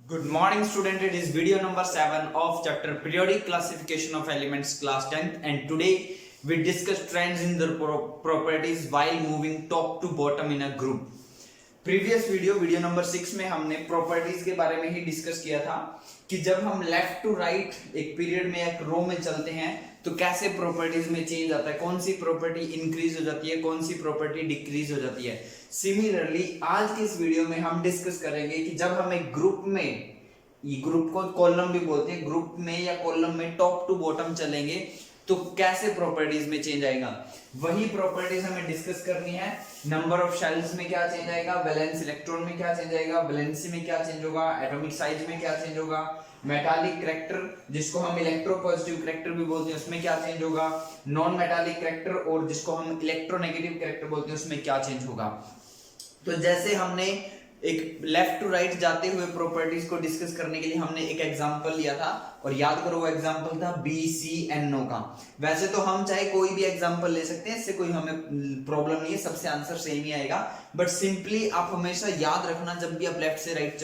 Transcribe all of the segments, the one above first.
Good morning student, it is video number 7 of chapter periodic classification of elements class 10th and today we discuss trends in the properties while moving top to bottom in a group. Previous video number 6 में हमने properties के बारे में ही discuss किया था कि जब हम लेफ्ट टू राइट एक पीरियड में एक रो में चलते हैं तो कैसे प्रॉपर्टीज में चेंज आता है, कौन सी प्रॉपर्टी इंक्रीज हो जाती है, कौन सी प्रॉपर्टी डिक्रीज हो जाती है। सिमिलरली आज की इस वीडियो में हम डिस्कस करेंगे कि जब हम एक ग्रुप में, ये ग्रुप को कॉलम भी बोलते हैं, ग्रुप में या कॉलम में टॉप टू बॉटम चलेंगे तो कैसे प्रॉपर्टीज में चेंज आएगा। वही प्रॉपर्टीज हमें डिस्कस करनी है। नंबर ऑफ शेल्स में क्या चेंज आएगा, वैलेंस इलेक्ट्रॉन में क्या चेंज आएगा, वैलेंसी में क्या चेंज होगा, एटॉमिक साइज में क्या चेंज होगा, मेटालिक करैक्टर जिसको हम इलेक्ट्रोपॉजिटिव करैक्टर भी बोलते हैं उसमें क्या चेंज होगा, नॉन मेटालिक करैक्टर और जिसको हम इलेक्ट्रोनेगेटिव करैक्टर बोलते हैं उसमें क्या चेंज होगा। तो जैसे हमने एक लेफ्ट टू राइट जाते हुए प्रॉपर्टीज को डिस्कस करने के लिए हमने एक एग्जांपल लिया था और याद करो वो एग्जांपल था BCNO का। वैसे तो हम चाहे कोई भी एग्जांपल ले सकते हैं, इससे कोई हमें प्रॉब्लम नहीं है, सबसे आंसर सेम ही आएगा। बट सिंपली आप हमेशा याद रखना जब भी आप लेफ्ट से राइट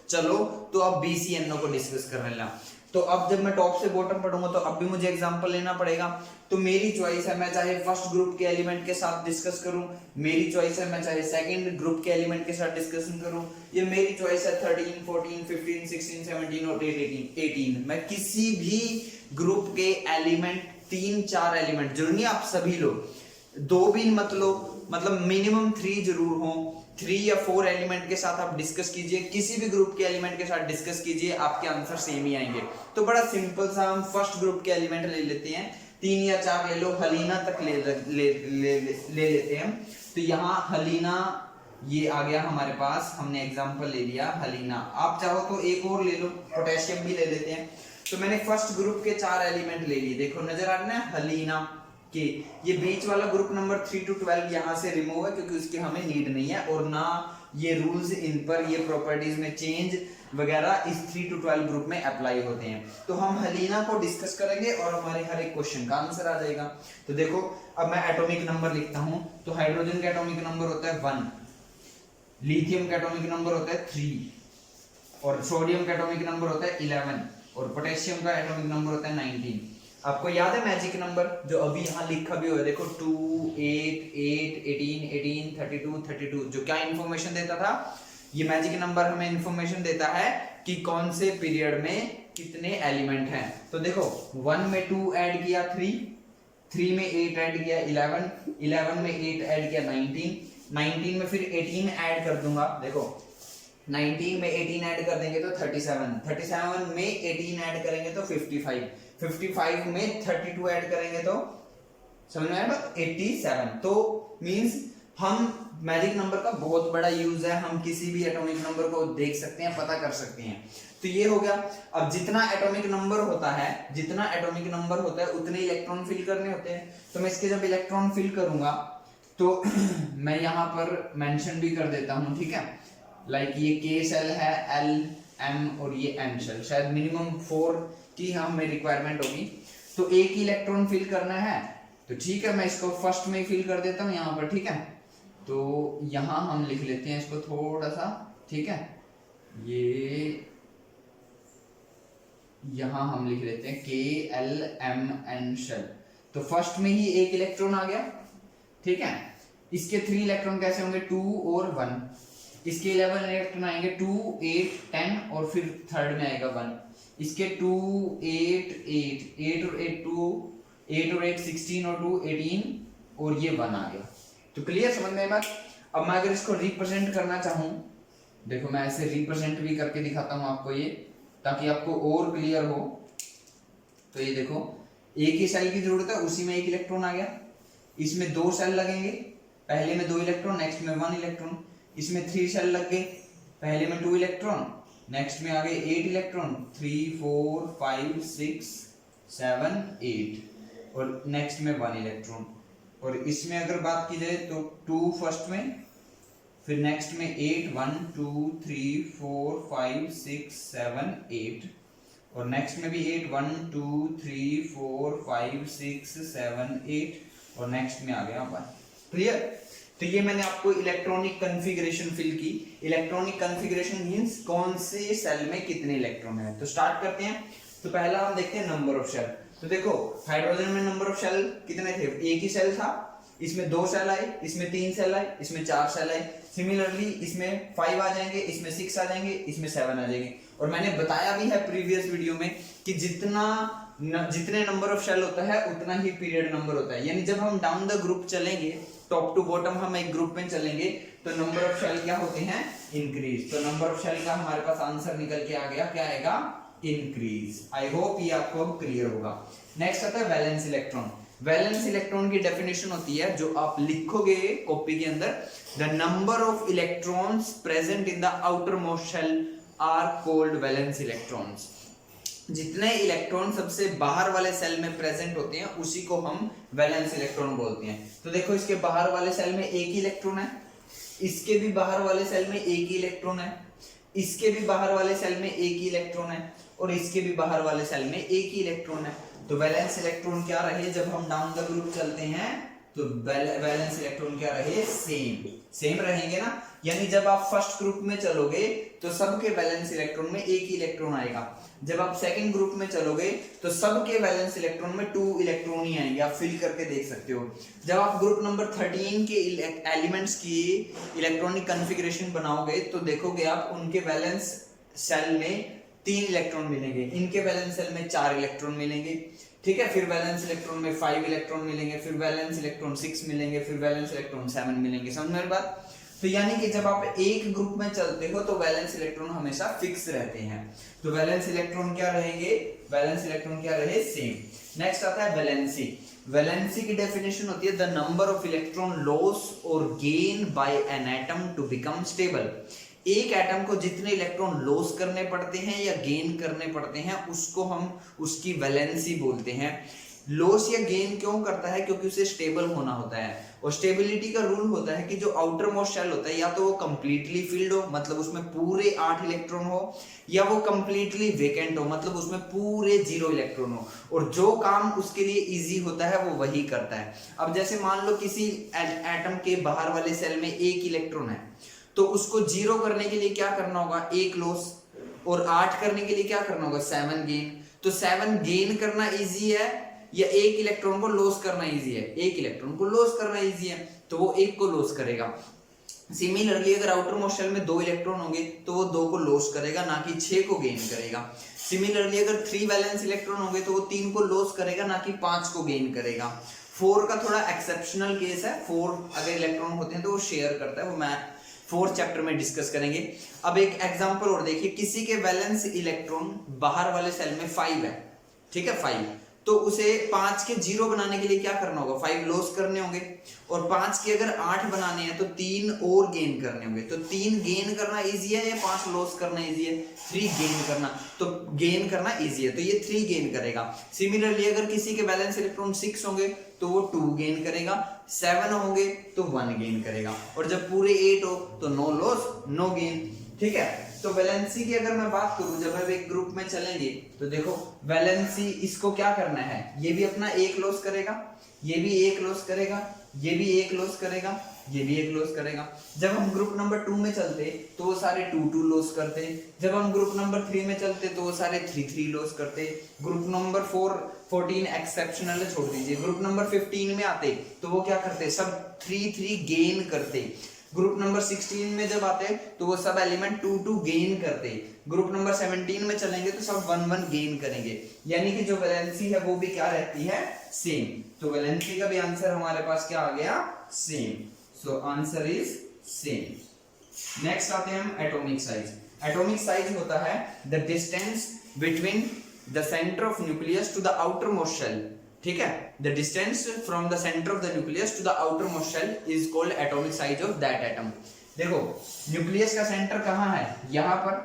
चलो तो आप BCNO को डिस्कस करने लगा। तो अब जब मैं टॉप से बॉटम पढ़ूंगा तो अब भी मुझे एग्जांपल लेना पड़ेगा। तो मेरी चॉइस है, मैं चाहे फर्स्ट ग्रुप के एलिमेंट के साथ डिस्कस करूं, मेरी चॉइस है मैं चाहे सेकंड ग्रुप के एलिमेंट के साथ डिस्कशन करूं, ये मेरी चॉइस है 13, 14, 15, 16, 17 और 18। मैं किसी भी ग्रुप के एलिमेंट, 3-4 एलिमेंट जरूर नहीं, आप सभी लो, 2 भी मत लो, मतलब मिनिमम 3 जरूर हो, 3 या 4 एलिमेंट के साथ आप डिस्कस कीजिए, किसी भी ग्रुप के एलिमेंट के साथ डिस्कस कीजिए, आपके आंसर सेम ही आएंगे। तो बड़ा सिंपल सा हम फर्स्ट ग्रुप के एलिमेंट ले लेते हैं, 3 या 4 ले लो, हलीना तक ले लेते हैं। तो यहाँ हलीना ये आ गया हमारे पास, हमने एग्जांपल ले लिया हलीना। आप चाहो तो एक और ले लो, पोटेशियम भी ले लेते हैं। तो मैंने फर्स्ट ग्रुप के 4 एलिमेंट ले लिए, देखो नजर आ रहा है हलीना के। ये बीच वाला ग्रुप नंबर 3 to 12 यहाँ से रिमूव है क्योंकि उसकी हमें नीड नहीं है और ना ये रूल्स इन पर, ये प्रॉपर्टीज में चेंज वगैरह इस 3 to 12 ग्रुप में अप्लाई होते हैं। तो हम हलीना को डिस्कस करेंगे और हमारे हर एक क्वेश्चन का आंसर आ जाएगा। तो देखो अब मैं एटॉमिक नंबर लिखता हूं, तो हाइड्रोजन का एटॉमिक नंबर होता है 1, लिथियम का एटॉमिक नंबर होता है 3 और सोडियम का एटॉमिक नंबर होता है 11 और पोटेशियम का एटॉमिक नंबर होता है 19। आपको याद है मैजिक नंबर जो अभी यहाँ लिखा भी हुआ है, देखो 2, 8, 8, 18, 18, 32, 32, जो क्या इंफॉर्मेशन देता था, ये मैजिक नंबर हमें इंफॉर्मेशन देता है कि कौन से पीरियड में कितने एलिमेंट हैं। तो देखो 1 में 2 ऐड किया 3 में 8 ऐड किया 11 में 8 ऐड किया 19 में फिर 18 ऐड कर दूंगा। देखो 19 में 18 ऐड कर देंगे तो 37 में 18 ऐड करेंगे तो 55 में 32 ऐड करेंगे तो समझ में आया 87। तो मींस हम मैजिक नंबर का बहुत बड़ा यूज है, हम किसी भी एटॉमिक नंबर को देख सकते हैं, पता कर सकते हैं। तो ये हो गया। अब जितना एटॉमिक नंबर होता है उतने इलेक्ट्रॉन फिल करने होते हैं। तो मैं इसके जब इलेक्ट्रॉन फिल करूंगा तो मैं यहाँ पर मेंशन भी कर देता हूँ, ठीक है। लाइक ये K सेल है, L, M और ये M सेल, शायद मिनिमम 4 की हमें रिक्वायरमेंट होगी। तो एक ही इलेक्ट्रॉन फिल करना है तो ठीक है, मैं इसको फर्स्ट में फिल कर देता हूँ यहाँ पर, ठीक है। तो यहाँ हम लिख लेते हैं इसको थोड़ा सा, ठीक है, ये यहाँ हम लिख लेते हैं K, L, M, N shell. तो फर्स्ट में ही एक इलेक्ट्रॉन आ गया, ठीक है। इसके 3 इलेक्ट्रॉन कैसे होंगे, 2 और 1। इसके 11 इलेक्ट्रॉन आएंगे 2, 8, 10 और फिर थर्ड में आएगा 1। इसके 2, 8 और 8 16 और 2 18 और ये 1 आ गया। तो क्लियर, समझ में बात। अब मैं अगर इसको रिप्रेजेंट करना चाहूँ, देखो मैं ऐसे रिप्रेजेंट भी करके दिखाता हूँ आपको ये, ताकि आपको और क्लियर हो। तो ये देखो एक ही सेल की जरूरत है, उसी में एक इलेक्ट्रॉन आ गया। इसमें 2 सेल लगेंगे, पहले में 2 इलेक्ट्रॉन, नेक्स्ट में 1 इलेक्ट्रॉन। इसमें 3 सेल लग गए, पहले में 2 इलेक्ट्रॉन, नेक्स्ट में आ गए 8 इलेक्ट्रॉन, 3, 4, 5, 6, 7, 8 और नेक्स्ट में 1 इलेक्ट्रॉन। और इसमें अगर बात की जाए तो 2 फर्स्ट में, फिर नेक्स्ट में 8, 1, 2, 3, 4, 5, 6, 7, 8 और नेक्स्ट में भी 8, 1, 2, 3, 4, 5, 6, 7, 8 और नेक्स्ट में आ गया 1। क्लियर। तो ये मैंने आपको इलेक्ट्रॉनिक कॉन्फ़िगरेशन फिल की। इलेक्ट्रॉनिक कॉन्फ़िगरेशन मींस कौन से सेल में कितने इलेक्ट्रॉन है। तो स्टार्ट करते हैं। तो पहला हम देखते हैं नंबर ऑफ शेल। तो देखो हाइड्रोजन में नंबर ऑफ शेल कितने थे, एक ही सेल था, इसमें 2 सेल आए, इसमें 3 सेल आए, इसमें 4 सेल आए। सिमिलरली इसमें 5 आ जाएंगे, इसमें 6 आ जाएंगे, इसमें 7 आ जाएंगे। और मैंने बताया भी है प्रीवियस वीडियो में कि जितने नंबर ऑफ शेल होता है उतना ही पीरियड नंबर होता है। यानी जब हम डाउन द ग्रुप चलेंगे, टॉप टू बॉटम हम एक ग्रुप में चलेंगे, तो नंबर ऑफ शेल क्या होते हैं, इंक्रीज। तो नंबर ऑफ शेल का हमारे पास आंसर निकल के आ गया, क्या आएगा, इंक्रीज। आई होप ये आपको अब क्लियर होगा। नेक्स्ट आता है वैलेंस इलेक्ट्रॉन। वैलेंस इलेक्ट्रॉन की डेफिनेशन होती है, जो आप लिखोगे कॉपी के अंदर, the number of electrons present in the outermost shell are called valence electrons. जितने इलेक्ट्रॉन सबसे बाहर वाले सेल में प्रेजेंट होते हैं उसी को हम वैलेंस इलेक्ट्रॉन बोलते हैं। तो देखो इसके बाहर वाले सेल में एक ही इलेक्ट्रॉन है, इसके भी बाहर वाले सेल में एक ही इलेक्ट्रॉन है, इसके भी बाहर वाले सेल में एक ही इलेक्ट्रॉन है, और इसके भी बाहर वाले सेल में एक ही इलेक्ट्रॉन है। तो वैलेंस इलेक्ट्रॉन क्या रहे जब हम डाउन द ग्रुप चलते हैं, तो वैलेंस इलेक्ट्रॉन क्या रहे, सेम रहेंगे ना। यानी जब आप फर्स्ट ग्रुप में चलोगे तो सबके वैलेंस इलेक्ट्रॉन में एक ही इलेक्ट्रॉन आएगा। जब आप सेकंड ग्रुप में चलोगे तो सबके वैलेंस इलेक्ट्रॉन में 2 इलेक्ट्रॉन ही आएंगे। आप फिल करके देख सकते हो। जब आप ग्रुप नंबर 13 के एलिमेंट्स की इलेक्ट्रॉनिक कॉन्फ़िगरेशन बनाओगे तो देखोगे आप उनके वैलेंस सेल में 3 इलेक्ट्रॉन मिलेंगे, इनके वैलेंस सेल में 4 इलेक्ट्रॉन मिलेंगे, ठीक है। फिर वैलेंस इलेक्ट्रॉन में 5 इलेक्ट्रॉन मिलेंगे, फिर वैलेंस इलेक्ट्रॉन 6 मिलेंगे, फिर वैलेंस इलेक्ट्रॉन 7 मिलेंगे। समझ में बात। तो यानी कि जब आप एक ग्रुप में चलते हो तो वैलेंस इलेक्ट्रॉन हमेशा फिक्स रहते हैं। तो वैलेंस इलेक्ट्रॉन क्या रहेंगे, वैलेंस इलेक्ट्रॉन क्या रहे, सेम। नेक्स्ट आता है वैलेंसी। वैलेंसी की डेफिनेशन होती है the number of electron loss और gain by an atom to become stable. एक एटम को जितने इलेक्ट्रॉन लॉस करने पड़ते हैं या गेन करने पड़ते हैं उसको हम उसकी वैलेंसी बोलते हैं। लॉस या गेन क्यों करता है, क्योंकि उसे स्टेबल होना होता है। और स्टेबिलिटी का रूल होता है कि जो आउटर मोस्ट शेल होता है या तो वो कंप्लीटली फिल्ड हो, मतलब उसमें पूरे 8 इलेक्ट्रॉन हो, या वो कंप्लीटली वेकेंट हो, मतलब उसमें पूरे 0 इलेक्ट्रॉन हो। और जो काम उसके लिए इजी होता है वो वही करता है। अब जैसे मान लो किसी एटम के बाहर वाले सेल में 1 इलेक्ट्रॉन है, तो उसको 0 करने के लिए क्या करना होगा, 1 लॉस, और 8 करने के लिए क्या करना होगा, 7 गेन। तो 7 गेन करना इजी है या 1 इलेक्ट्रॉन को लॉस करना इजी है, 1 इलेक्ट्रॉन को लॉस करना इजी है, तो वो 1 को लॉस करेगा। सिमिलरली अगर आउटर मोस्ट शेल में 2 इलेक्ट्रॉन होंगे तो वो 2 को लॉस करेगा, ना कि 6 को गेन करेगा। सिमिलरली अगर 3 वैलेंस इलेक्ट्रॉन होंगे तो वो 3 को लॉस करेगा, ना कि 5 को गेन करेगा। 4 का थोड़ा एक्सेप्शनल केस है, 4 अगर इलेक्ट्रॉन होते हैं तो वो शेयर करता है, वो मैं 4th चैप्टर में डिस्कस करेंगे। अब एक एग्जांपल और देखिए, किसी के वैलेंस इलेक्ट्रॉन बाहर वाले सेल में 5 है, ठीक है 5, तो उसे 5 के 0 बनाने के लिए क्या करना होगा, 5 लॉस करने होंगे, और 5 के अगर 8 बनाने हैं तो 3 और गेन करने होंगे। तो 3 गेन करना इजी है या 5 लॉस करना इजी है, 3 गेन करना, तो गेन करना इजी है, तो ये 3 गेन करेगा। सिमिलरली अगर किसी के वैलेंस इलेक्ट्रॉन 6 होंगे तो वो 2 गेन करेगा, 7 होंगे तो 1 गेन करेगा, और जब पूरे 8 हो तो नो लॉस नो गेन, ठीक है। तो वैलेंसी की अगर मैं बात करूं, जब हम एक ग्रुप में चलेंगे तो देखो वैलेंसी इसको क्या करना है, ये भी अपना 1 लॉस करेगा, ये भी 1 लॉस करेगा, ये भी 1 लॉस करेगा, ये भी 1 लॉस करेगा। जब हम ग्रुप नंबर 2 में चलते तो वो सारे 2 लॉस करते, जब हम ग्रुप नंबर 3 में चलते तो वो सारे 3 लॉस करते। ग्रुप नंबर 14 एक्सेप्शनल छोड़ दीजिए, ग्रुप नंबर 15 में आते तो वो क्या करते, सब 3 गेन करते। ग्रुप नंबर 16 में जब आते तो वो सब एलिमेंट 2 गेन करते। ग्रुप नंबर 17 में चलेंगे तो सब 1 गेन करेंगे। यानी कि जो वैलेंसी है वो भी क्या रहती है, सेम। तो वैलेंसी का भी आंसर हमारे पास क्या आ गया, same. So answer is same. Next आते हैं हम एटॉमिक साइज। एटॉमिक साइज होता है the distance between the centre of nucleus to the outermost shell, ठीक है। The distance from the centre of the nucleus to the outermost shell is called atomic size of that atom. देखो nucleus का centre कहाँ है, यहाँ पर,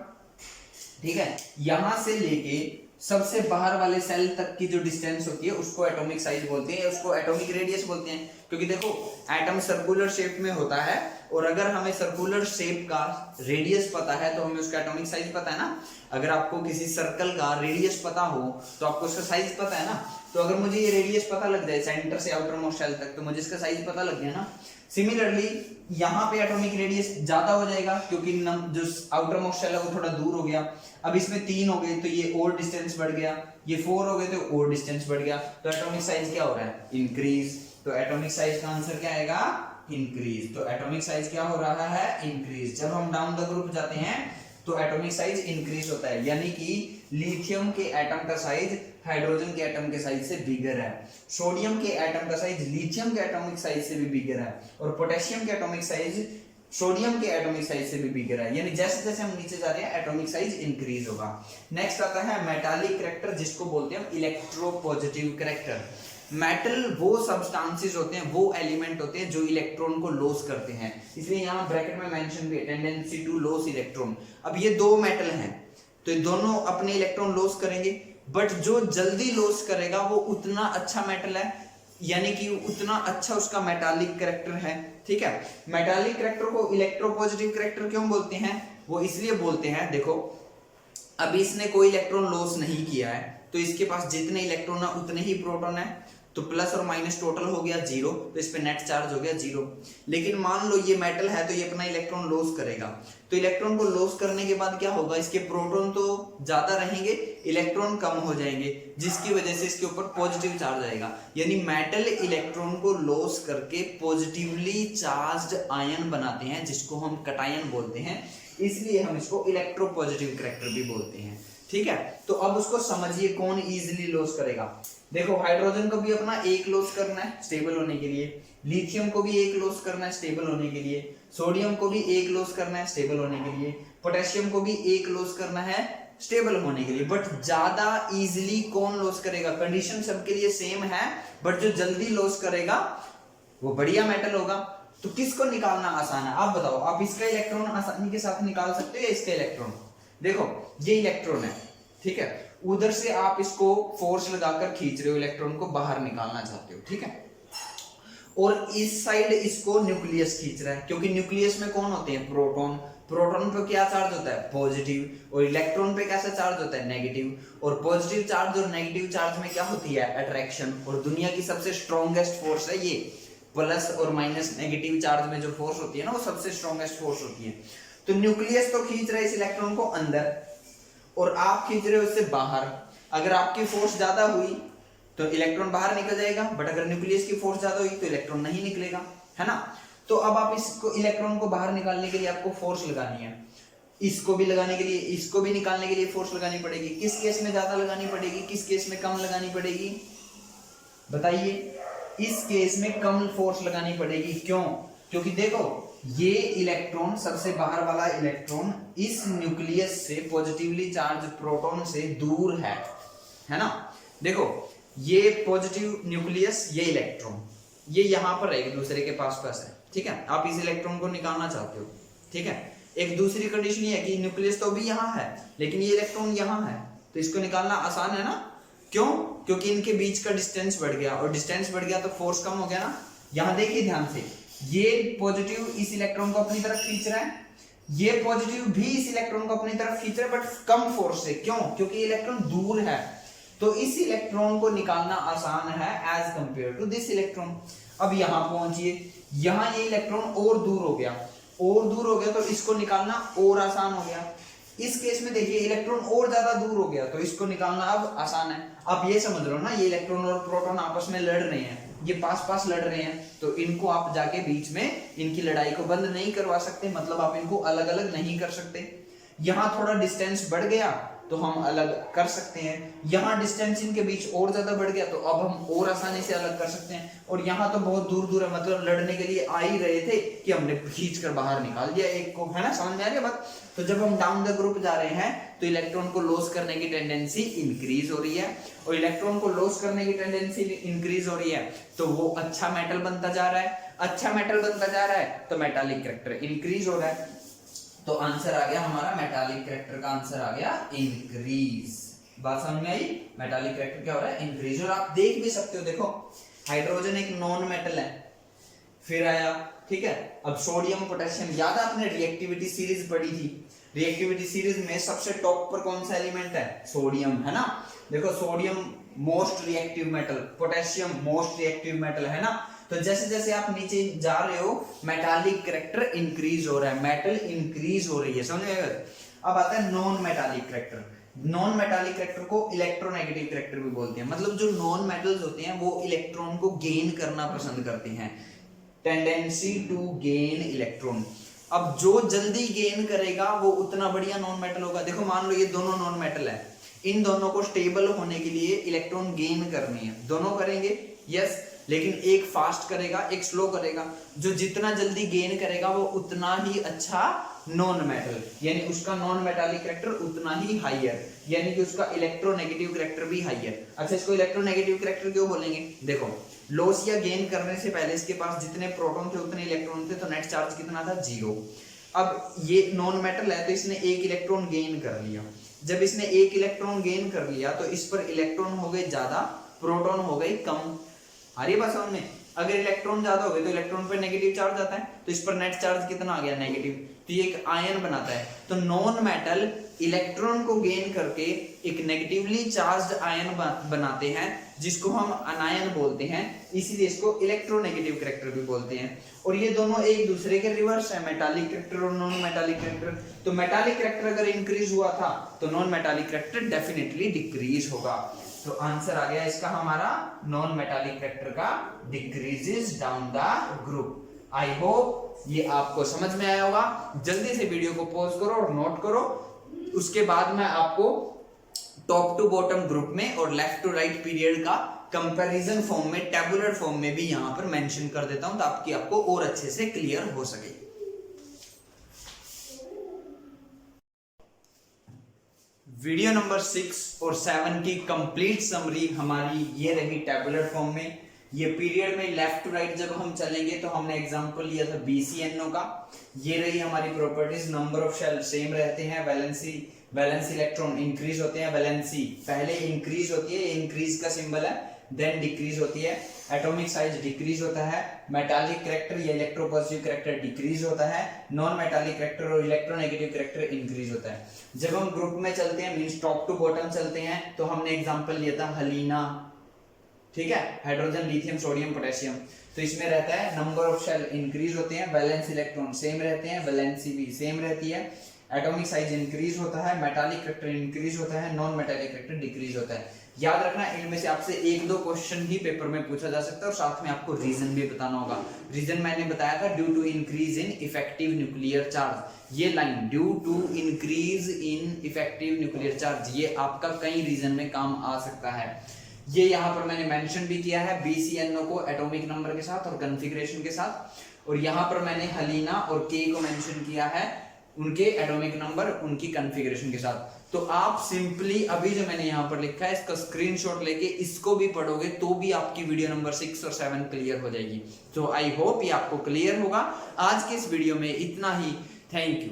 ठीक है। यहां से लेके सबसे बाहर वाले सेल तक की जो डिस्टेंस होती है उसको एटॉमिक साइज बोलते हैं, उसको एटॉमिक रेडियस बोलते हैं। क्योंकि देखो एटम सर्कुलर शेप में होता है, और अगर हमें सर्कुलर शेप का रेडियस पता है तो हमें उसका एटॉमिक साइज पता है ना। अगर आपको किसी सर्कल का रेडियस पता हो तो आपको उसका साइज पता है ना। तो अगर मुझे ये रेडियस पता लग जाए सेंटर से आउटर मोस्ट शेल तक, तो मुझे इसका साइज पता लग गया ना। सिमिलरली यहाँ पे एटॉमिक रेडियस ज्यादा हो जाएगा क्योंकि जो आउटर मोस्ट शेल है वो थोड़ा दूर हो गया। अब इसमें 3 हो गए तो ये और डिस्टेंस बढ़ गया, ये 4 हो गए तो और डिस्टेंस बढ़ गया, तो एटॉमिक साइज क्या हो रहा है? इंक्रीज। तो एटॉमिक साइज का आंसर क्या आएगा? इंक्रीज। तो एटॉमिक साइज क्या हो रहा है? इंक्रीज। जब हम डाउन द ग्रुप जाते हैं तो एटॉमिक साइज इंक्रीज होता है, यानी कि लिथियम के एटम का साइज हाइड्रोजन के एटम के साइज से बिगर है, सोडियम के एटम का साइज लिथियम के एटॉमिक साइज से भी बिगर है, और पोटेशियम के एटॉमिक साइज सोडियम के एटॉमिक साइज से भी बिगर है। यानी जैसे जैसे हम नीचे जा रहे हैं एटॉमिक साइज इंक्रीज होगा। नेक्स्ट आता है मेटालिक कैरेक्टर, जिसको बोलते हैं इलेक्ट्रोपॉजिटिव कैरेक्टर। मेटल वो सब्सटेंसेस होते हैं, वो एलिमेंट होते हैं जो इलेक्ट्रॉन को लॉस करते हैं, इसलिए यहाँ ब्रैकेट में मेंशन भी है टेंडेंसी टू लॉस इलेक्ट्रॉन। अब ये दो मेटल हैं तो ये दोनों अपने इलेक्ट्रॉन लॉस करेंगे, बट जो जल्दी लॉस करेगा वो उतना अच्छा मेटल है, यानी कि उतना अच्छा उसका मेटालिक कैरेक्टर है। ठीक है, मेटालिक कैरेक्टर को इलेक्ट्रोपॉजिटिव कैरेक्टर क्यों बोलते हैं? वो इसलिए बोलते हैं, देखो अभी इसने कोई इलेक्ट्रॉन लॉस नहीं किया है तो इसके पास जितने इलेक्ट्रॉन है उतने ही प्रोटॉन है, तो प्लस और माइनस टोटल हो गया 0, तो इस पे नेट चार्ज हो गया 0। लेकिन मान लो ये मेटल है तो ये अपना इलेक्ट्रॉन लॉस करेगा, तो इलेक्ट्रॉन को लॉस करने के बाद क्या होगा? इसके प्रोटॉन तो ज्यादा रहेंगे, इलेक्ट्रॉन कम हो जाएंगे, जिसकी वजह से इसके ऊपर पॉजिटिव चार्ज आएगा। यानी मेटल इलेक्ट्रॉन को लॉस करके पॉजिटिवली चार्ज्ड आयन बनाते हैं, जिसको हम कटायन बोलते हैं, इसलिए हम इसको इलेक्ट्रोपॉजिटिव कैरेक्टर भी बोलते हैं। ठीक है, तो अब उसको समझिए कौन इजीली लॉस करेगा। देखो हाइड्रोजन को भी अपना एक लॉस करना है स्टेबल होने के लिए, लिथियम को भी एक लॉस करना है स्टेबल होने के लिए, सोडियम को भी एक लॉस करना है स्टेबल होने के लिए, पोटेशियम को भी एक लॉस करना है स्टेबल होने के लिए। बट ज्यादा इजीली कौन लॉस करेगा? कंडीशन सबके लिए सेम है, बट जो जल्दी लॉस करेगा वो बढ़िया मेटल होगा। तो किसको निकालना आसान है? आप बताओ, आप इसका इलेक्ट्रॉन आसानी के साथ निकाल सकते हो या इसका इलेक्ट्रॉन? देखो ये इलेक्ट्रॉन है, ठीक है, उधर से आप इसको फोर्स लगाकर खींच रहे हो, इलेक्ट्रॉन को बाहर निकालना चाहते हो, ठीक है, और इस साइड इसको न्यूक्लियस खींच रहा है, क्योंकि न्यूक्लियस में कौन होते हैं? प्रोटॉन। प्रोटॉन पे क्या चार्ज होता है? पॉजिटिव। और इलेक्ट्रॉन पे कैसा चार्ज होता है? नेगेटिव। और पॉजिटिव चार्ज और नेगेटिव चार्ज में क्या होती है? अट्रैक्शन। और दुनिया की सबसे स्ट्रॉन्गेस्ट फोर्स है ये, प्लस और माइनस नेगेटिव चार्ज में जो फोर्स होती है ना, वो सबसे स्ट्रॉन्गेस्ट फोर्स होती है। तो न्यूक्लियस तो खींच रहा है इस इलेक्ट्रॉन को अंदर, और आप खींच रहे हो इससे बाहर। अगर आपकी फोर्स ज्यादा हुई तो इलेक्ट्रॉन बाहर निकल जाएगा, बट अगर न्यूक्लियस की फोर्स ज्यादा हुई तो इलेक्ट्रॉन नहीं निकलेगा, है ना। तो अब आप इसको इलेक्ट्रॉन को बाहर निकालने के लिए आपको फोर्स लगानी है, इसको भी लगाने के लिए, इसको भी निकालने के लिए फोर्स लगानी पड़ेगी। किस केस में ज्यादा लगानी पड़ेगी, किस केस में कम लगानी पड़ेगी? बताइए। इस केस में कम फोर्स लगानी पड़ेगी। क्यों? क्योंकि देखो ये इलेक्ट्रॉन, सबसे बाहर वाला इलेक्ट्रॉन इस न्यूक्लियस से पॉजिटिवली चार्ज प्रोटॉन से दूर है ना। देखो ये पॉजिटिव न्यूक्लियस, ये इलेक्ट्रॉन, ये यहां पर है, एक दूसरे के पास है, ठीक है। आप इस इलेक्ट्रॉन को निकालना चाहते हो, ठीक है। एक दूसरी कंडीशन ये है कि न्यूक्लियस तो भी यहाँ है, लेकिन ये इलेक्ट्रॉन यहाँ है, तो इसको निकालना आसान है ना। क्यों? क्योंकि इनके बीच का डिस्टेंस बढ़ गया, और डिस्टेंस बढ़ गया तो फोर्स कम हो गया ना। यहाँ देखिए ध्यान से, ये पॉजिटिव इस इलेक्ट्रॉन को अपनी तरफ खींच रहा है, ये पॉजिटिव भी इस इलेक्ट्रॉन को अपनी तरफ खींच रहा है, बट कम फोर्स से। क्यों? क्योंकि इलेक्ट्रॉन दूर है, तो इस इलेक्ट्रॉन को निकालना आसान है as compare to this electron. अब यहां पहुंचिए, यहां ये इलेक्ट्रॉन और दूर हो गया, तो इसको निकालना और आसान हो गया। इस केस में देखिए इलेक्ट्रॉन और ज्यादा दूर हो गया, तो इसको निकालना अब आसान है। आप ये समझ लो ना, ये इलेक्ट्रॉन और प्रोटॉन आपस में लड़ रहे हैं, ये पास पास लड़ रहे हैं, तो इनको आप जाके बीच में इनकी लड़ाई को बंद नहीं करवा सकते, मतलब आप इनको अलग अलग नहीं कर सकते। यहां थोड़ा डिस्टेंस बढ़ गया तो हम अलग कर सकते हैं, यहाँ डिस्टेंस इनके बीच और ज्यादा बढ़ गया तो अब हम और आसानी से अलग कर सकते हैं, और यहाँ तो बहुत दूर दूर है, मतलब लड़ने के लिए आ ही रहे थे कि हमने खींच कर बाहर निकाल दिया एक को, है ना। समझ में आ रही है बात? तो जब हम डाउन द ग्रुप जा रहे हैं तो इलेक्ट्रॉन को लॉस करने की टेंडेंसी इंक्रीज हो रही है, और इलेक्ट्रॉन को लॉस करने की टेंडेंसी इंक्रीज हो रही है तो वो अच्छा मेटल बनता जा रहा है, अच्छा मेटल बनता जा रहा है तो मेटालिक कैरेक्टर इंक्रीज हो रहा है। तो आंसर आ गया हमारा, मेटालिक कैरेक्टर का आंसर आ गया इंक्रीज। बात समझ में आई? मेटालिक कैरेक्टर क्या हो रहा है? इंक्रीज। और आप देख भी सकते हो, देखो हाइड्रोजन एक नॉन मेटल है, फिर आया, ठीक है। अब सोडियम पोटेशियम, याद है आपने रिएक्टिविटी सीरीज पढ़ी थी, रिएक्टिविटी सीरीज में सबसे टॉप पर कौन सा एलिमेंट है? सोडियम, है ना। देखो sodium most reactive metal, potassium most reactive metal, है ना। तो जैसे जैसे आप नीचे जा रहे हो मेटालिक कैरेक्टर इंक्रीज हो रहा है, मेटल इंक्रीज हो रही है, समझ में। अब आता है non metallic character. Non metallic character को इलेक्ट्रोनेगेटिव कैरेक्टर भी बोलते हैं। मतलब जो नॉन मेटल्स होते हैं वो इलेक्ट्रॉन को गेन करना पसंद करते हैं, टेंडेंसी टू गेन इलेक्ट्रॉन। अब जो जल्दी गेन करेगा वो उतना बढ़िया नॉन मेटल होगा। देखो मान लो ये दोनों नॉन मेटल है, इन दोनों को स्टेबल होने के लिए इलेक्ट्रॉन गेन करनी है, दोनों करेंगे यस, लेकिन एक फास्ट करेगा एक स्लो करेगा। जो जितना जल्दी गेन करेगा वो उतना ही अच्छा नॉन मेटल, यानी उसका नॉन मेटालिक कैरेक्टर उतना ही हाइयर, यानी कि उसका इलेक्ट्रोनेगेटिव कैरेक्टर भी हाइयर। अच्छा, इसको इलेक्ट्रोनेगेटिव कैरेक्टर क्यों बोलेंगे? देखो लॉस या गेन करने से पहले इसके पास जितने प्रोटॉन थे उतने इलेक्ट्रॉन थे, तो नेट चार्ज कितना था? 0। अब ये नॉन मेटल है तो इसने एक इलेक्ट्रॉन गेन कर लिया। जब इसने एक इलेक्ट्रॉन गेन कर लिया तो इस पर इलेक्ट्रॉन हो गए ज्यादा, प्रोटॉन हो गए कम। आ रही है बात समझ में? अगर इलेक्ट्रॉन ज्यादा हो गए तो इलेक्ट्रॉन पर नेगेटिव चार्ज आता है, तो इस पर नेट चार्ज कितना आ गया? नेगेटिव। तो ये एक आयन बनाता है। तो नॉन मेटल इलेक्ट्रॉन को गेन करके एक नेगेटिवली चार्ज्ड आयन बनाते हैं, जिसको हम अनायन बोलते हैं, इसीलिए इसको इलेक्ट्रोनेगेटिव कैरेक्टर भी बोलते हैं। और ये दोनों एक दूसरे के रिवर्स है, मेटालिक कैरेक्टर और नॉन मेटालिक कैरेक्टर। तो मेटालिक कैरेक्टर अगर इंक्रीज हुआ था तो non metallic character definitely decrease होगा। तो आंसर आ गया इसका हमारा, नॉन मेटालिक कैरेक्टर का decreases down the group. I hope ये आपको समझ में आया होगा। जल्दी से वीडियो को पॉज करो और नोट करो, उसके बाद मैं आपको टॉप टू बॉटम ग्रुप में और लेफ्ट टू राइट पीरियड का कंपैरिजन फॉर्म में, टेबुलर फॉर्म में भी यहां पर मेंशन कर देता हूं, ताकि आपको और अच्छे से क्लियर हो सके। वीडियो नंबर 6 और 7 की कंप्लीट समरी हमारी ये रही टेबुलर फॉर्म में। ये पीरियड में लेफ्ट टू राइट जब हम चलेंगे तो हमने एग्जांपल लिया था BCNO का। ये रही हमारी properties, number of shell same रहते हैं, वैलेंसी इलेक्ट्रॉन इंक्रीज होते हैं, वैलेंसी पहले इंक्रीज होती है, इंक्रीज का सिंबल है, देन डिक्रीज होती है, एटॉमिक साइज डिक्रीज होता है, मेटालिक कैरेक्टर या इलेक्ट्रोपॉजिटिव कैरेक्टर डिक्रीज होता है, नॉन मेटालिक कैरेक्टर और इलेक्ट्रोनेगेटिव कैरेक्टर इंक्रीज होता है। जब हम ग्रुप में चलते हैं, मींस टॉप टू बॉटम चलते हैं, तो हमने एग्जांपल लिया था हलीना, ठीक है, हाइड्रोजन, लिथियम, सोडियम, पोटेशियम। तो इसमें रहता है नंबर ऑफ शेल इंक्रीज होते हैं, वैलेंस इलेक्ट्रॉन सेम रहते हैं, वैलेंसी भी सेम रहती है, एटॉमिक साइज इंक्रीज होता है, मेटालिक कैरेक्टर इंक्रीज होता है, नॉन मेटालिक कैरेक्टर डिक्रीज होता है। याद रखना, इनमें से आपसे 1-2 क्वेश्चन ही पेपर में पूछा जा सकता है और साथ में आपको रीजन भी बताना होगा। रीजन मैंने बताया था, due to increase in effective nuclear charge. ये line due to increase in effective nuclear charge, ये आपका कई रीजन में काम आ सकता है। ये यहाँ पर मैंने मेंशन भी किया है BCNO को एटॉमिक नंबर के साथ और कॉन्फ़िगरेशन के साथ, और यहाँ पर मैंने हलीना और के को मेंशन किया है उनके एटॉमिक नंबर, उनकी कॉन्फ़िगरेशन के साथ। तो आप सिंपली अभी जो मैंने यहाँ पर लिखा है इसका स्क्रीनशॉट लेके इसको भी पढ़ोगे तो भी आपकी वीडियो नंबर 6 और 7 क्लियर हो जाएगी। तो आई होप ये आपको क्लियर होगा। आज के इस वीडियो में इतना ही। Thank you.